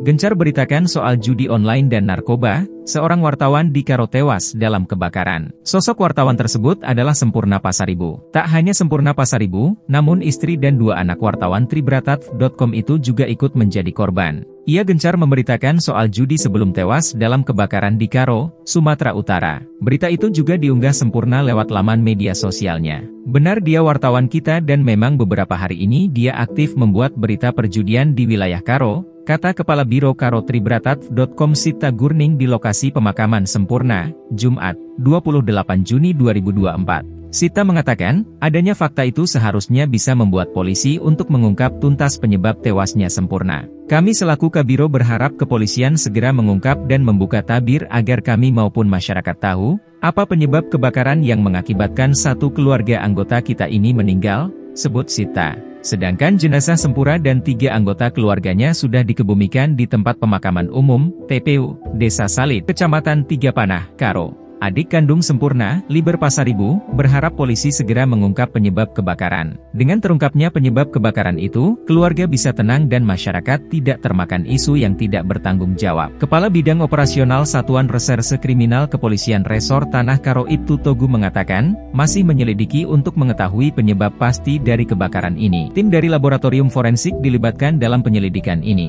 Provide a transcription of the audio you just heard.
Gencar beritakan soal judi online dan narkoba, seorang wartawan di Karo tewas dalam kebakaran. Sosok wartawan tersebut adalah Sempurna Pasaribu. Tak hanya Sempurna Pasaribu, namun istri dan dua anak wartawan Tribratav.com itu juga ikut menjadi korban. Ia gencar memberitakan soal judi sebelum tewas dalam kebakaran di Karo, Sumatera Utara. Berita itu juga diunggah Sempurna lewat laman media sosialnya. Benar dia wartawan kita dan memang beberapa hari ini dia aktif membuat berita perjudian di wilayah Karo, kata Kepala Biro Karo Tribratav.com Sita Gurning di lokasi pemakaman Sempurna, Jumat, 28 Juni 2024. Sita mengatakan, adanya fakta itu seharusnya bisa membuat polisi untuk mengungkap tuntas penyebab tewasnya Sempurna. Kami selaku Kabiro berharap kepolisian segera mengungkap dan membuka tabir agar kami maupun masyarakat tahu, apa penyebab kebakaran yang mengakibatkan satu keluarga anggota kita ini meninggal, sebut Sita. Sedangkan jenazah Sempura dan 3 anggota keluarganya sudah dikebumikan di tempat pemakaman umum, TPU, Desa Salit, Kecamatan Tigapanah, Karo. Adik kandung Sempurna, Liber Pasaribu, berharap polisi segera mengungkap penyebab kebakaran. Dengan terungkapnya penyebab kebakaran itu, keluarga bisa tenang dan masyarakat tidak termakan isu yang tidak bertanggung jawab. Kepala Bidang Operasional Satuan Reserse Kriminal Kepolisian Resor Tanah Karo Ibtu Togu mengatakan, masih menyelidiki untuk mengetahui penyebab pasti dari kebakaran ini. Tim dari Laboratorium Forensik dilibatkan dalam penyelidikan ini.